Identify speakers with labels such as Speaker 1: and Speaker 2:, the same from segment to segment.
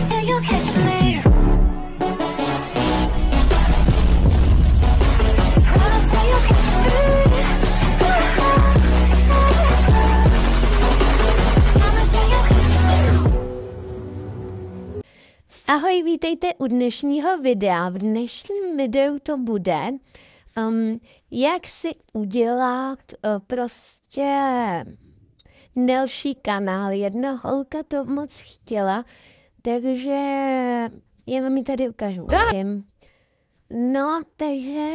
Speaker 1: Promise you you'll catch me. Promise you you'll catch me. Promise you you'll catch me.
Speaker 2: Ahoj, vítejte u dnešního videa. V dnešním videu to bude, jak si udělat prostě delší kanál. Jedna holka to moc chtěla, takže já vám ji tady ukážu. No, takže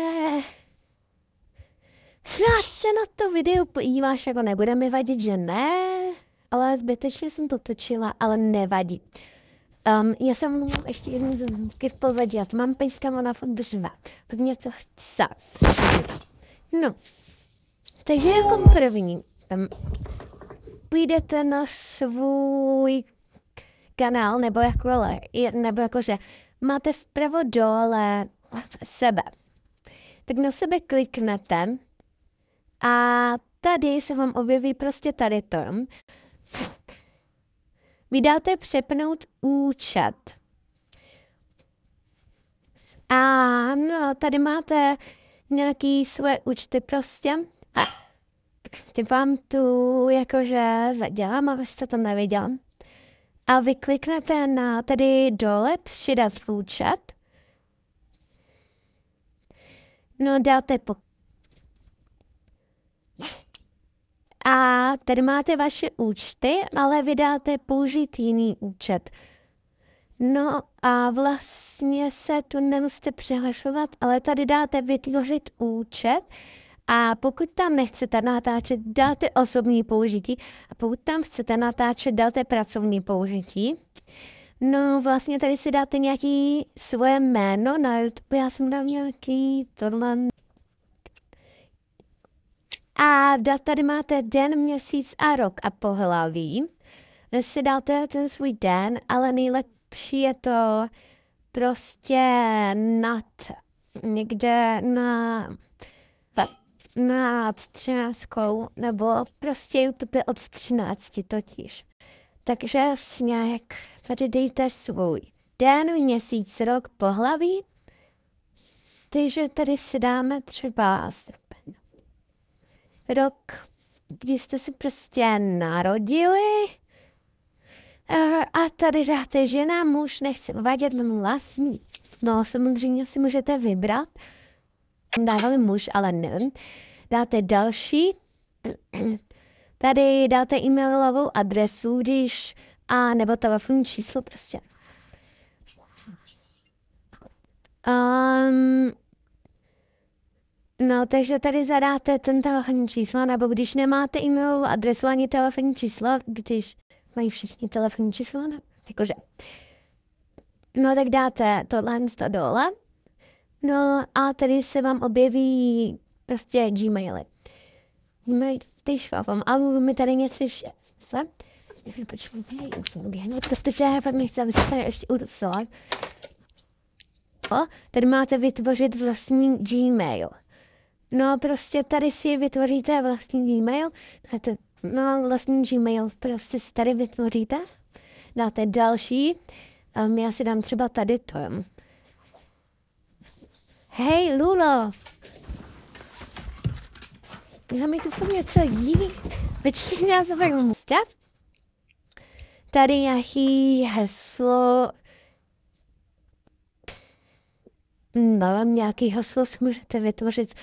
Speaker 2: snad se na to video podíváš, jako nebude mi vadit, že ne, ale zbytečně jsem to točila, ale nevadí. Já jsem ještě jednou v pozadí, a mám pejska, ona fakt břve, pak něco chce. No, takže jako první, půjdete na svůj kanál, nebo jakože máte vpravo dole sebe. Tak na sebe kliknete a tady se vám objeví prostě tady to. Vydáte přepnout účet. A no, tady máte nějaký svoje účty prostě. A ty vám tu jakože zadělám, abyste to neviděl. A vy kliknete na tady dole přidat účet. No, dáte a tady máte vaše účty, ale vydáte použít jiný účet. No a vlastně se tu nemusíte přihlašovat, ale tady dáte vytvořit účet a pokud tam nechcete natáčet, dáte osobní použití a pokud tam chcete natáčet, dáte pracovní použití. No vlastně tady si dáte nějaký svoje jméno na YouTube, já jsem dal nějaký tohle. A tady máte den, měsíc a rok a pohlaví. Si dáte ten svůj den, ale nejlepší je to prostě někde nad 13, nebo prostě YouTube od 13 totiž. Takže nějak tady dejte svůj den, měsíc, rok, pohlaví. Takže tady si dáme třeba rok, kdy jste si prostě narodili. A tady dáte žena, muž, nechci uvádět mám vlastní. No, samozřejmě si můžete vybrat. Dávám muž, ale ne. Dáte další. Tady dáte e-mailovou adresu, nebo telefonní číslo prostě. No, takže tady zadáte ten telefonní číslo, nebo když nemáte e-mailovou adresu ani telefonní číslo, když mají všichni telefonní číslo, ne? Jakože. No, tak dáte tohle dole. No a tady se vám objeví prostě Gmaily. Gmail, ty švávám, a mi tady něco se. Počkejte, musím uběhnout, protože já fakt nechci, aby se tady ještě udusila. Tady máte vytvořit vlastní Gmail. No prostě tady si vytvoříte vlastní Gmail, vlastní Gmail prostě si tady vytvoříte, dáte další, já si dám třeba tady to. Hej, Lulo! Já mi tu fakt něco jí. Počkej, já se fakt stav. Tady nějaký heslo. No, nějaký heslo si můžete vytvořit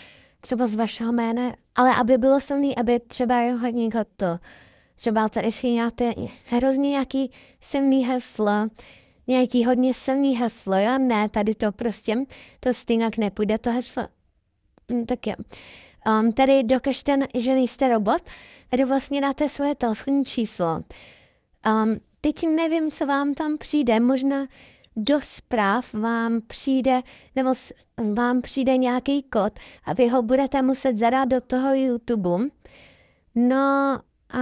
Speaker 2: třeba z vašeho jména, ale aby bylo silný, aby třeba hodně to. Třeba tady si hrozně nějaký silný heslo, nějaký hodně silný heslo, jo? Ne, tady to prostě, to stejně nepůjde, to heslo. Tak jo. Tady dokažte, že nejste robot, tady vlastně dáte svoje telefonní číslo. Teď nevím, co vám tam přijde, možná do zpráv vám přijde, nebo vám přijde nějaký kód a vy ho budete muset zadat do toho YouTube. No a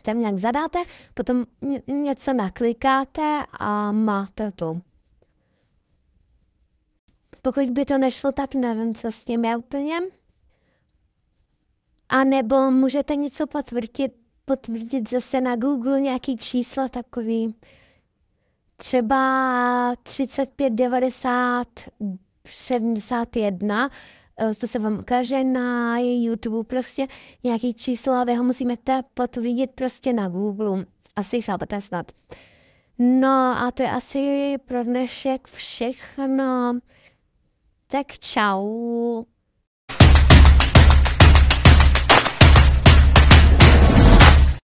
Speaker 2: tam nějak zadáte, potom něco naklikáte a máte to. Pokud by to nešlo, tak nevím, co s tím je úplně. A nebo můžete něco potvrdit zase na Google, nějaký čísla takový. třeba 35, 90, 71, to se vám ukáže na YouTube prostě nějaký číslo a vy ho musíte vidět prostě na Google. Asi chápete snad. No a to je asi pro dnešek všechno. Tak čau.